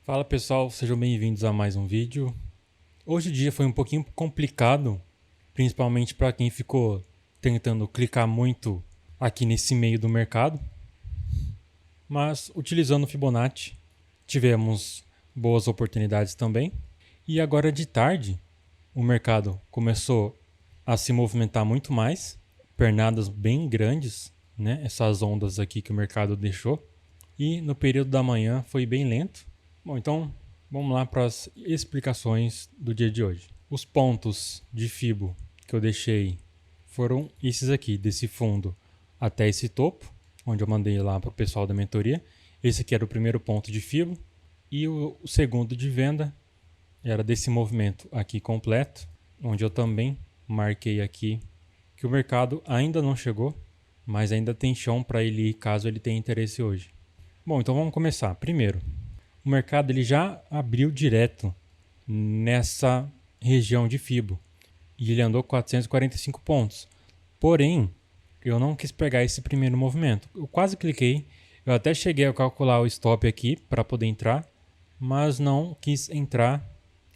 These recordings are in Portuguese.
Fala pessoal, sejam bem-vindos a mais um vídeo. Hoje o dia foi um pouquinho complicado, principalmente para quem ficou tentando clicar muito aqui nesse meio do mercado. Mas utilizando o Fibonacci, tivemos boas oportunidades também. E agora de tarde, o mercado começou a se movimentar muito mais, pernadas bem grandes, né? Essas ondas aqui que o mercado deixou. E no período da manhã foi bem lento. Bom, então vamos lá para as explicações do dia de hoje. Os pontos de Fibo que eu deixei foram esses aqui, desse fundo até esse topo, onde eu mandei lá para o pessoal da mentoria. Esse aqui era o primeiro ponto de Fibo e o segundo de venda era desse movimento aqui completo, onde eu também marquei aqui que o mercado ainda não chegou, mas ainda tem chão para ele ir caso ele tenha interesse hoje. Bom, então vamos começar. Primeiro, o mercado ele já abriu direto nessa região de Fibo e ele andou 445 pontos. Porém, eu não quis pegar esse primeiro movimento. Eu quase cliquei, eu até cheguei a calcular o stop aqui para poder entrar, mas não quis entrar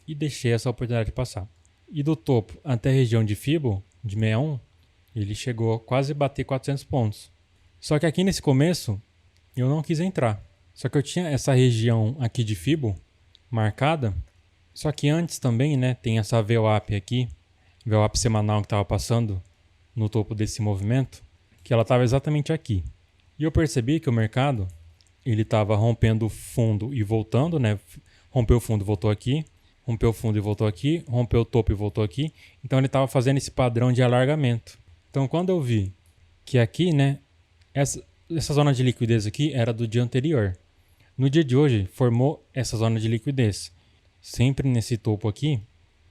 e deixei essa oportunidade passar. E do topo até a região de Fibo, de 61, ele chegou a quase bater 400 pontos. Só que aqui nesse começo, eu não quis entrar. Só que eu tinha essa região aqui de Fibo marcada. Só que antes também, né, tem essa VWAP aqui, VWAP semanal que estava passando no topo desse movimento, que ela estava exatamente aqui. E eu percebi que o mercado, ele estava rompendo o fundo e voltando, né? Rompeu o fundo e voltou aqui, rompeu o fundo e voltou aqui, rompeu o topo e voltou aqui. Então ele estava fazendo esse padrão de alargamento. Então quando eu vi que aqui, né, essa zona de liquidez aqui era do dia anterior. No dia de hoje, formou essa zona de liquidez. Sempre nesse topo aqui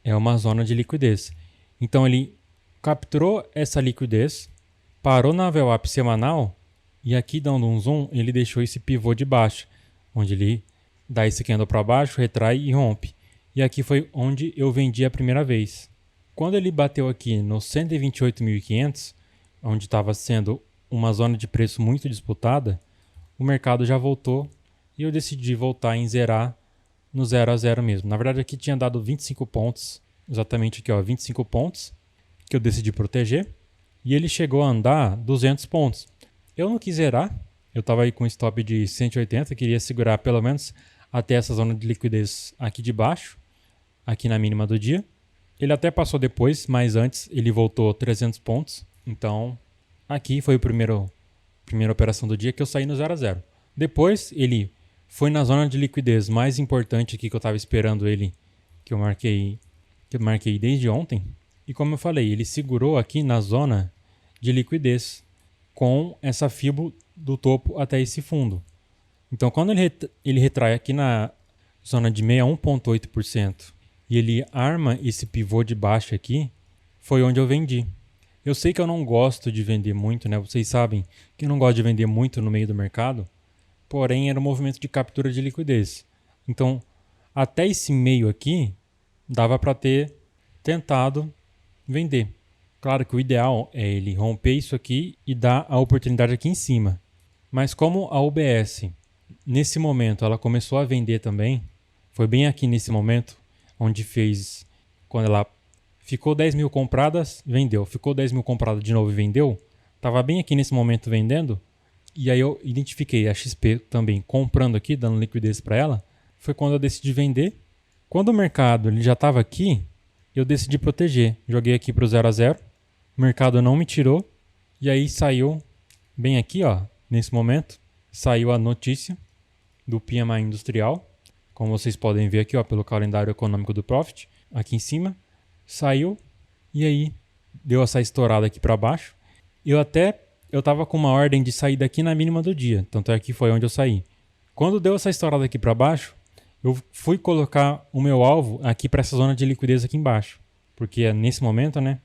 é uma zona de liquidez. Então ele capturou essa liquidez, parou na VWAP semanal e aqui dando um zoom, ele deixou esse pivô de baixo, onde ele dá esse candle para baixo, retrai e rompe. E aqui foi onde eu vendi a primeira vez. Quando ele bateu aqui no 128.500, onde estava sendo uma zona de preço muito disputada, o mercado já voltou e eu decidi voltar em zerar no 0 a 0 mesmo. Na verdade aqui tinha dado 25 pontos, exatamente aqui ó, 25 pontos, que eu decidi proteger, e ele chegou a andar 200 pontos. Eu não quis zerar, eu estava aí com stop de 180, queria segurar pelo menos até essa zona de liquidez aqui de baixo, aqui na mínima do dia. Ele até passou depois, mas antes ele voltou 300 pontos, então aqui foi a primeira operação do dia que eu saí no 0 a 0. Depois ele foi na zona de liquidez mais importante aqui que eu estava esperando ele, que eu marquei desde ontem. E como eu falei, ele segurou aqui na zona de liquidez com essa Fibo do topo até esse fundo. Então quando ele retrai aqui na zona de 61,8% e ele arma esse pivô de baixo aqui, foi onde eu vendi. Eu sei que eu não gosto de vender muito, né? Vocês sabem que eu não gosto de vender muito no meio do mercado, porém era um movimento de captura de liquidez. Então, até esse meio aqui, dava para ter tentado vender. Claro que o ideal é ele romper isso aqui e dar a oportunidade aqui em cima. Mas como a UBS, nesse momento, ela começou a vender também, foi bem aqui nesse momento, onde fez, quando ela ficou 10 mil compradas, vendeu. Ficou 10 mil compradas de novo e vendeu. Estava bem aqui nesse momento vendendo. E aí eu identifiquei a XP também comprando aqui, dando liquidez para ela. Foi quando eu decidi vender. Quando o mercado ele já estava aqui, eu decidi proteger. Joguei aqui para o 0 a 0. O mercado não me tirou. E aí saiu bem aqui, ó, nesse momento, saiu a notícia do PMI industrial. Como vocês podem ver aqui, ó, pelo calendário econômico do Profit, aqui em cima. Saiu e aí deu essa estourada aqui para baixo. Eu tava com uma ordem de sair daqui na mínima do dia, tanto é que foi onde eu saí. Quando deu essa estourada aqui para baixo, eu fui colocar o meu alvo aqui para essa zona de liquidez aqui embaixo, porque nesse momento, né,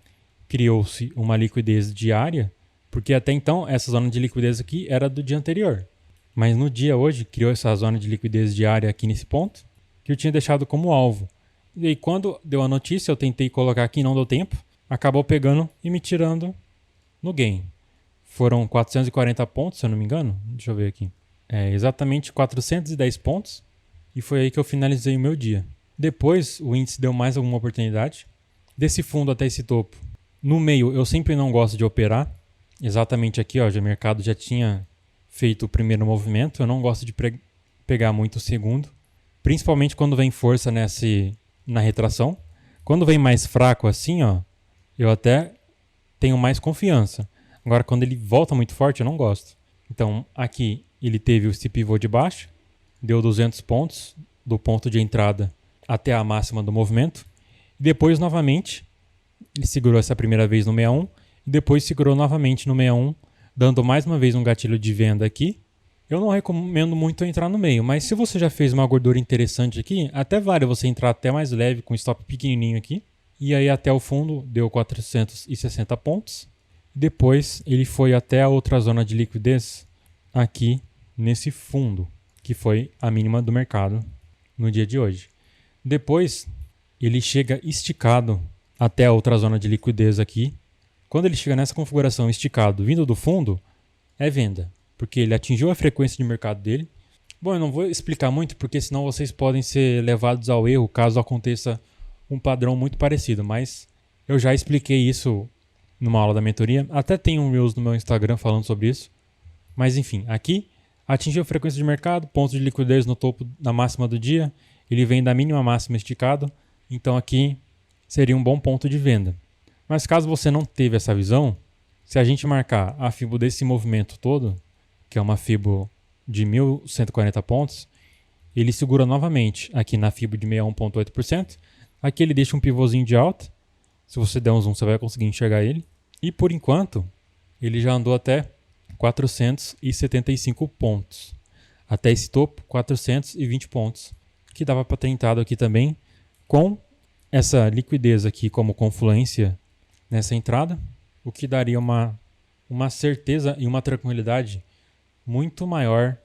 criou-se uma liquidez diária, porque até então essa zona de liquidez aqui era do dia anterior. Mas no dia hoje criou essa zona de liquidez diária aqui nesse ponto, que eu tinha deixado como alvo. E aí quando deu a notícia, eu tentei colocar aqui, não deu tempo, acabou pegando e me tirando no gain. Foram 440 pontos, se eu não me engano. Deixa eu ver aqui. Exatamente 410 pontos E foi aí que eu finalizei o meu dia. Depois, o índice deu mais alguma oportunidade. Desse fundo até esse topo. No meio, eu sempre não gosto de operar. Exatamente aqui, ó, o mercado já tinha feito o primeiro movimento. Eu não gosto de pegar muito o segundo. Principalmente quando vem força na retração. Quando vem mais fraco assim, ó, eu até tenho mais confiança. Agora, quando ele volta muito forte, eu não gosto. Então, aqui ele teve esse pivô de baixo, deu 200 pontos do ponto de entrada até a máxima do movimento. Depois, novamente, ele segurou essa primeira vez no 61 e depois segurou novamente no 61, dando mais uma vez um gatilho de venda aqui. Eu não recomendo muito entrar no meio, mas se você já fez uma gordura interessante aqui, até vale você entrar até mais leve, com stop pequenininho aqui. E aí até o fundo deu 460 pontos. Depois ele foi até a outra zona de liquidez aqui nesse fundo, que foi a mínima do mercado no dia de hoje. Depois ele chega esticado até a outra zona de liquidez aqui. Quando ele chega nessa configuração esticado vindo do fundo, é venda, porque ele atingiu a frequência de mercado dele. Bom, eu não vou explicar muito, porque senão vocês podem ser levados ao erro caso aconteça um padrão muito parecido, mas eu já expliquei isso numa aula da mentoria. Até tem um Reels no meu Instagram falando sobre isso. Mas enfim, aqui atingiu a frequência de mercado, ponto de liquidez no topo da máxima do dia. Ele vem da mínima máxima esticado. Então aqui seria um bom ponto de venda. Mas caso você não teve essa visão, se a gente marcar a FIBO desse movimento todo, que é uma FIBO de 1.140 pontos, ele segura novamente aqui na FIBO de 61,8%. Aqui ele deixa um pivôzinho de alta. Se você der um zoom, você vai conseguir enxergar ele. E por enquanto, ele já andou até 475 pontos. Até esse topo, 420 pontos. Que dava para ter entrado aqui também com essa liquidez aqui como confluência nessa entrada. O que daria uma certeza e uma tranquilidade muito maior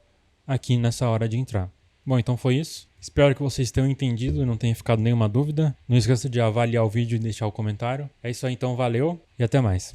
aqui nessa hora de entrar. Bom, então foi isso. Espero que vocês tenham entendido e não tenha ficado nenhuma dúvida. Não esqueça de avaliar o vídeo e deixar o comentário. É isso aí então, valeu e até mais.